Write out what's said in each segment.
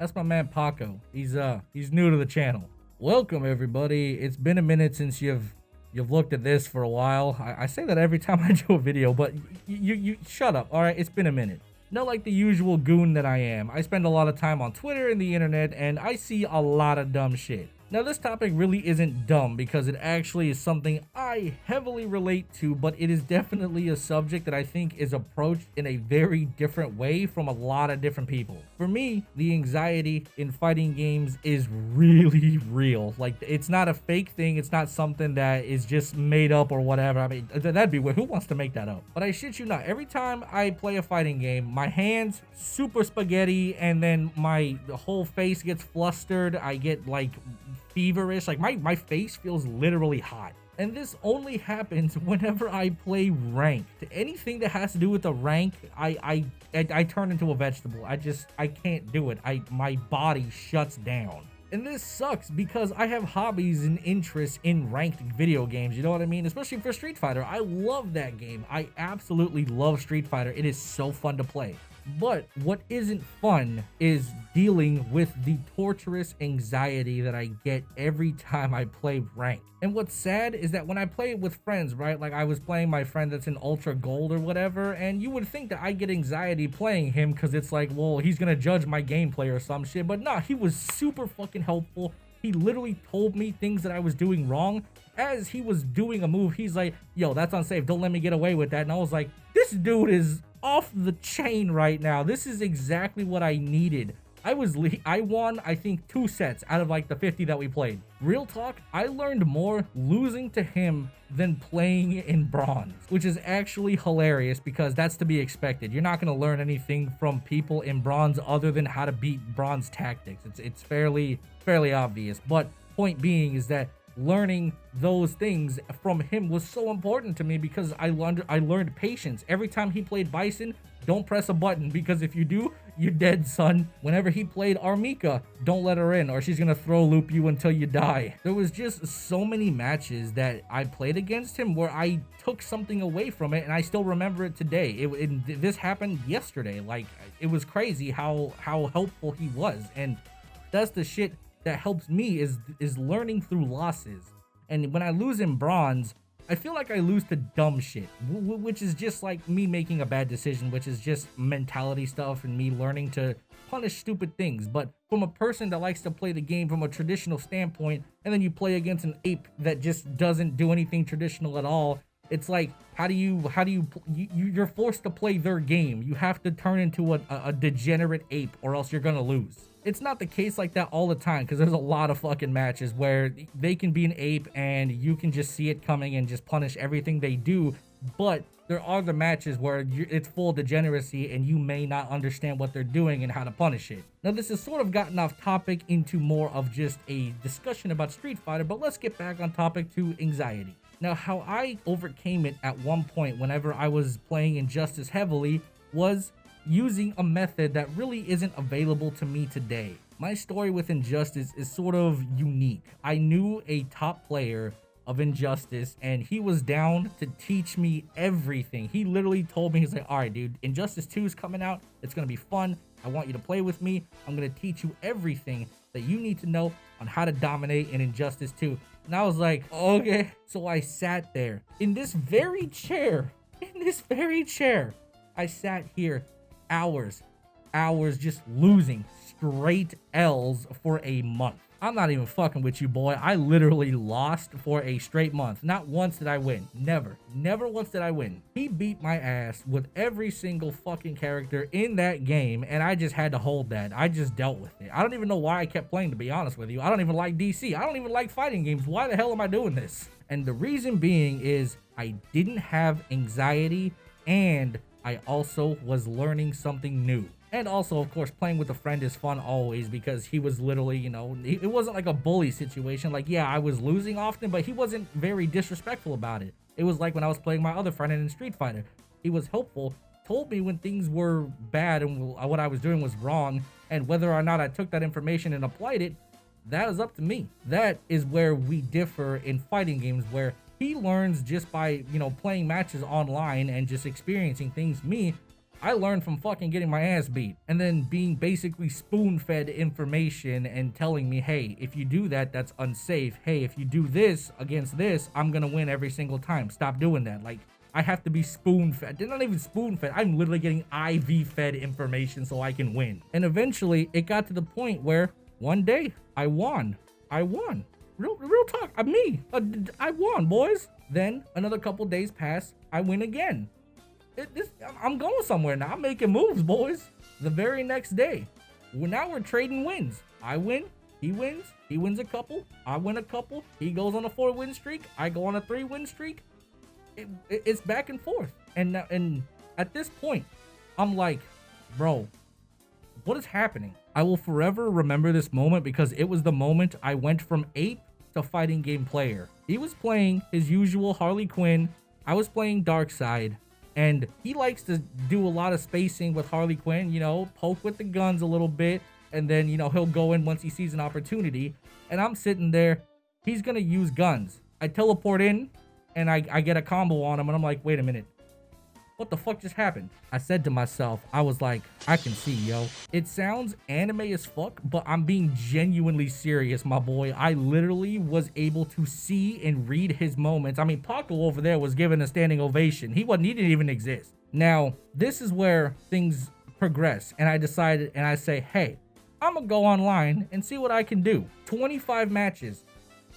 That's my man Paco. He's new to the channel. Welcome everybody. It's been a minute since you've looked at this for a while. I say that every time I do a video, but you shut up. All right, it's been a minute. Not like the usual goon that I am. I spend a lot of time on Twitter and the internet, and I see a lot of dumb shit. Now, this topic really isn't dumb because it actually is something I heavily relate to, but it is definitely a subject that I think is approached in a very different way from a lot of different people. For me, the anxiety in fighting games is really real. Like, it's not a fake thing. It's not something that is just made up or whatever. I mean, that'd be weird. Who wants to make that up? But I shit you not, every time I play a fighting game, my hands super spaghetti, and then the whole face gets flustered. I get like feverish, like my face feels literally hot. And this only happens whenever I play ranked. Anything that has to do with the rank, I turn into a vegetable. I can't do it. My body shuts down. And this sucks because I have hobbies and interests in ranked video games, you know what I mean? Especially for Street Fighter. I love that game. I absolutely love Street Fighter. It is so fun to play. But what isn't fun is dealing with the torturous anxiety that I get every time I play ranked. And what's sad is that when I play it with friends, right? Like I was playing my friend that's in Ultra Gold or whatever, and you would think that I get anxiety playing him because it's like, well, he's gonna judge my gameplay or some shit. But nah, he was super fucking helpful. He literally told me things that I was doing wrong. As he was doing a move, he's like, yo, that's unsafe. Don't let me get away with that. And I was like, this dude is off the chain right now. This is exactly what I needed. I won, I think, 2 sets out of like the 50 that we played. Real talk, I learned more losing to him than playing in bronze, which is actually hilarious because that's to be expected. You're not going to learn anything from people in bronze other than how to beat bronze tactics. It's fairly obvious. But point being is that learning those things from him was so important to me because I learned patience. Every time he played Bison, don't press a button because if you do, you're dead, son. Whenever he played Armika, don't let her in or she's gonna throw loop you until you die. There was just so many matches that I played against him where I took something away from it and I still remember it today. This happened yesterday. Like, it was crazy how helpful he was, and that's the shit that helps me is learning through losses. And when I lose in bronze, I feel like I lose to dumb shit, which is just like me making a bad decision, which is just mentality stuff and me learning to punish stupid things. But from a person that likes to play the game from a traditional standpoint, and then you play against an ape that just doesn't do anything traditional at all, it's like, you're forced to play their game. You have to turn into a degenerate ape or else you're gonna lose. It's not the case like that all the time because there's a lot of fucking matches where they can be an ape and you can just see it coming and just punish everything they do. But there are the matches where it's full degeneracy and you may not understand what they're doing and how to punish it. Now, this has sort of gotten off topic into more of just a discussion about Street Fighter, but let's get back on topic to anxiety. Now, how I overcame it at one point whenever I was playing Injustice heavily was using a method that really isn't available to me today. My story with Injustice is sort of unique. I knew a top player of Injustice and he was down to teach me everything. He literally told me, he's like, all right, dude, Injustice 2 is coming out. It's going to be fun. I want you to play with me. I'm going to teach you everything that you need to know on how to dominate in Injustice 2. And I was like, okay. So I sat there in this very chair, I sat here hours just losing straight L's for a month. I'm not even fucking with you, boy. I literally lost for a straight month. Not once did I win. Never once did I win. He beat my ass with every single fucking character in that game, and I just had to hold that. I just dealt with it. I don't even know why I kept playing, to be honest with you. I don't even like DC. I don't even like fighting games. Why the hell am I doing this? And the reason being is I didn't have anxiety, and I also was learning something new. And also, of course, playing with a friend is fun always because he was literally, you know, it wasn't like a bully situation. Like, yeah, I was losing often, but he wasn't very disrespectful about it. It was like when I was playing my other friend in Street Fighter. He was helpful, told me when things were bad and what I was doing was wrong, and whether or not I took that information and applied it, that is up to me. That is where we differ in fighting games, where he learns just by, you know, playing matches online and just experiencing things. Me, I learned from fucking getting my ass beat and then being basically spoon-fed information and telling me, hey, if you do that, that's unsafe. Hey, if you do this against this, I'm gonna win every single time. Stop doing that. Like, I have to be spoon-fed. They're not even spoon-fed. I'm literally getting IV-fed information so I can win. And eventually, it got to the point where one day, I won. Real talk. I won, boys. Then, another couple days pass. I win again. I'm going somewhere now. I'm making moves, boys. The very next day, now we're trading wins. I win. He wins. He wins a couple. I win a couple. He goes on a 4-win streak. I go on a 3-win streak. It's back and forth, and at this point, I'm like, bro, what is happening? I will forever remember this moment because it was the moment I went from ape to fighting game player. He was playing his usual Harley Quinn. I was playing Darkseid, and he likes to do a lot of spacing with Harley Quinn. You know, poke with the guns a little bit, and then he'll go in once he sees an opportunity. And I'm sitting there. He's gonna use guns. I teleport in. And I get a combo on him, and I'm like, wait a minute. What the fuck just happened? I said to myself, I was like, I can see, yo. It sounds anime as fuck, but I'm being genuinely serious, my boy. I literally was able to see and read his moments. I mean, Paco over there was given a standing ovation. He didn't even exist. Now, this is where things progress, and I decided, and I say, hey, I'm gonna go online and see what I can do. 25 matches.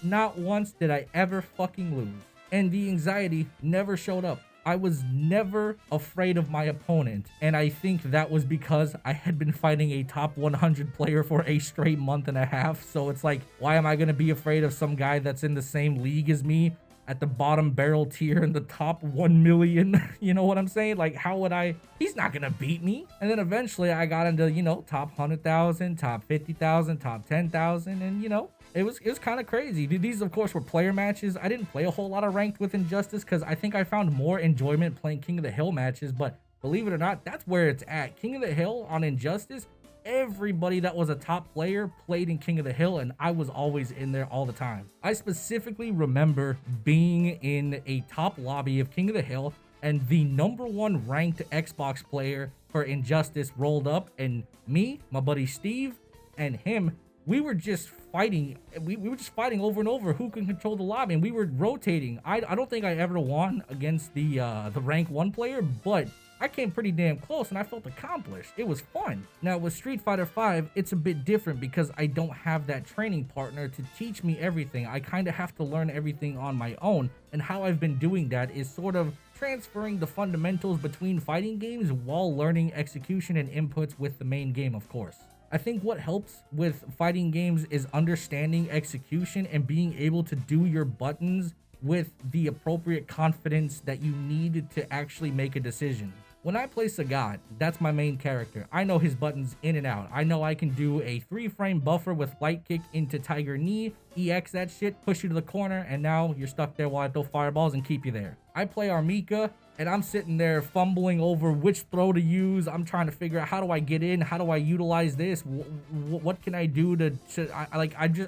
Not once did I ever fucking lose. And the anxiety never showed up. I was never afraid of my opponent. And I think that was because I had been fighting a top 100 player for a straight month and a half. So it's like, why am I going to be afraid of some guy that's in the same league as me at the bottom barrel tier in the top 1 million? You know what I'm saying? Like, how would I? He's not going to beat me. And then eventually I got into, top 100,000, top 50,000, top 10,000. And, it was kind of crazy. These, of course, were player matches. I didn't play a whole lot of ranked with Injustice because I think I found more enjoyment playing King of the Hill matches. But believe it or not, that's where it's at. King of the Hill on Injustice, everybody that was a top player played in King of the Hill, and I was always in there all the time. I specifically remember being in a top lobby of King of the Hill, and the #1 ranked Xbox player for Injustice rolled up, and me, my buddy Steve, and him, we were just fighting. We were just fighting over and over who can control the lobby, and we were rotating. I don't think I ever won against the rank 1 player, but I came pretty damn close and I felt accomplished. It was fun. Now with Street Fighter V, it's a bit different because I don't have that training partner to teach me everything. I kind of have to learn everything on my own, and how I've been doing that is sort of transferring the fundamentals between fighting games while learning execution and inputs with the main game, of course. I think what helps with fighting games is understanding execution and being able to do your buttons with the appropriate confidence that you need to actually make a decision. When I play Sagat, that's my main character. I know his buttons in and out. I know I can do a 3-frame buffer with light kick into Tiger Knee, EX that shit, push you to the corner, and now you're stuck there while I throw fireballs and keep you there. I play Armika, and I'm sitting there fumbling over which throw to use. I'm trying to figure out, how do I get in? How do I utilize this? What can I do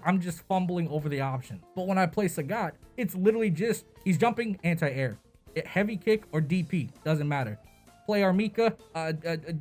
I'm just fumbling over the options. But when I play Sagat, it's literally just, he's jumping, anti-air. Heavy kick or DP, doesn't matter. Play Armika,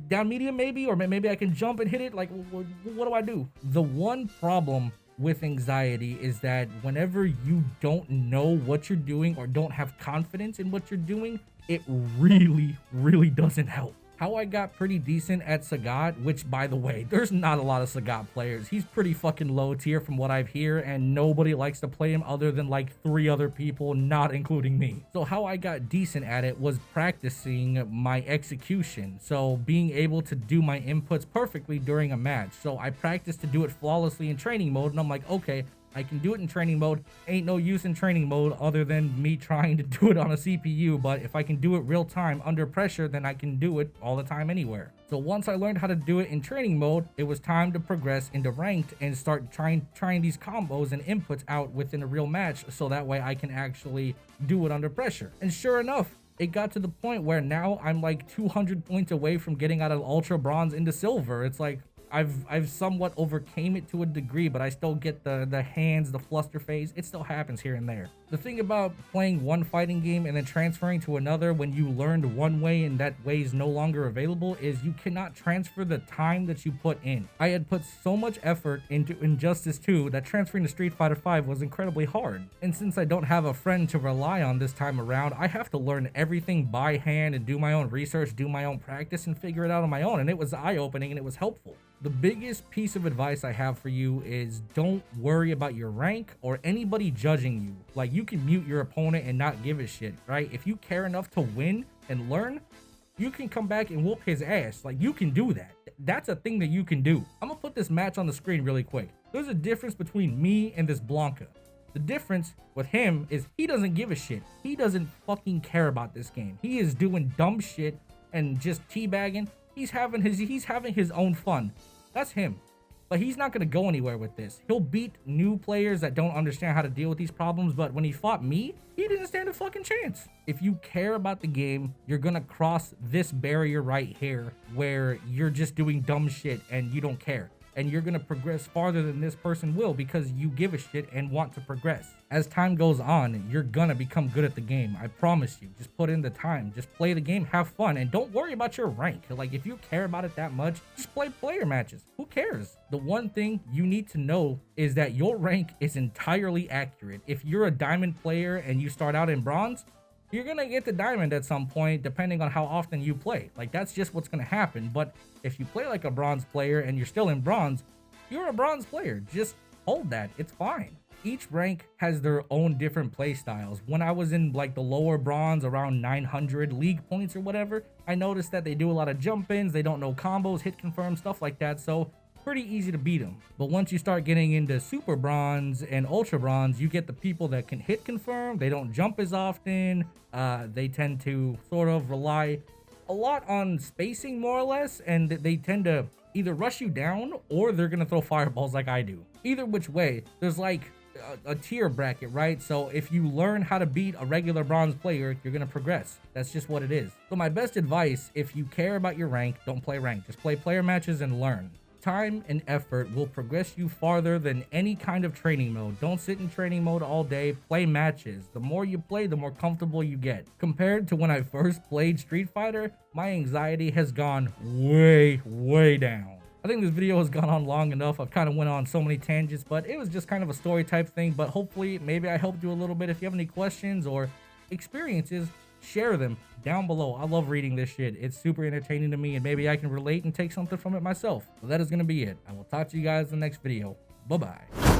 down medium maybe, or maybe I can jump and hit it. Like, what do I do? The one problem with anxiety is that whenever you don't know what you're doing or don't have confidence in what you're doing, it really doesn't help. How I got pretty decent at Sagat, which by the way, there's not a lot of Sagat players. He's pretty fucking low tier from what I've heard, and nobody likes to play him other than like 3 other people, not including me. So how I got decent at it was practicing my execution. So being able to do my inputs perfectly during a match. So I practiced to do it flawlessly in training mode, and I'm like, okay, I can do it in training mode. Ain't no use in training mode other than me trying to do it on a CPU, but if I can do it real time under pressure, then I can do it all the time anywhere. So once I learned how to do it in training mode, it was time to progress into ranked and start trying these combos and inputs out within a real match, so that way I can actually do it under pressure. And sure enough, it got to the point where now I'm like 200 points away from getting out of ultra bronze into silver. It's like, I've somewhat overcame it to a degree, but I still get the hands, the fluster phase. It still happens here and there. The thing about playing one fighting game and then transferring to another when you learned one way and that way is no longer available is you cannot transfer the time that you put in. I had put so much effort into Injustice 2 that transferring to Street Fighter 5 was incredibly hard. And since I don't have a friend to rely on this time around, I have to learn everything by hand and do my own research, do my own practice, and figure it out on my own. And it was eye-opening and it was helpful. The biggest piece of advice I have for you is don't worry about your rank or anybody judging you. Like, you can mute your opponent and not give a shit, right? If you care enough to win and learn, you can come back and whoop his ass. Like, you can do that. That's a thing that you can do. I'm gonna put this match on the screen really quick. There's a difference between me and this Blanca. The difference with him is he doesn't give a shit. He doesn't fucking care about this game. He is doing dumb shit and just teabagging. He's having his own fun. That's him. But he's not going to go anywhere with this. He'll beat new players that don't understand how to deal with these problems, but when he fought me, he didn't stand a fucking chance. If you care about the game, you're going to cross this barrier right here where you're just doing dumb shit and you don't care. And you're going to progress farther than this person will because you give a shit and want to progress. As time goes on, you're going to become good at the game. I promise you. Just put in the time. Just play the game, have fun, and don't worry about your rank. Like, if you care about it that much, just play player matches. Who cares? The one thing you need to know is that your rank is entirely accurate. If you're a diamond player and you start out in bronze, you're gonna get to diamond at some point depending on how often you play. Like, that's just what's gonna happen. But if you play like a bronze player and you're still in bronze, you're a bronze player. Just hold that. It's fine. Each rank has their own different play styles. When I was in like the lower bronze, around 900 league points or whatever, I noticed that they do a lot of jump ins, they don't know combos, hit confirm, stuff like that. So pretty easy to beat them. But once you start getting into super bronze and ultra bronze, you get the people that can hit confirm. They don't jump as often. They tend to sort of rely a lot on spacing, more or less, and they tend to either rush you down or they're gonna throw fireballs like I do. Either which way, there's like a tier bracket, right? So if you learn how to beat a regular bronze player, you're gonna progress. That's just what it is. So my best advice, if you care about your rank, don't play rank. Just play player matches and learn. Time and effort will progress you farther than any kind of training mode. Don't sit in training mode all day. Play matches. The more you play, the more comfortable you get. Compared to when I first played Street Fighter, my anxiety has gone way down. I think this video has gone on long enough. I've kind of went on so many tangents, but it was just kind of a story type thing. But hopefully, maybe I helped you a little bit. If you have any questions or experiences, share them down below. I love reading this shit. It's super entertaining to me, and maybe I can relate and take something from it myself. So that is going to be it. I will talk to you guys in the next video. Bye-bye.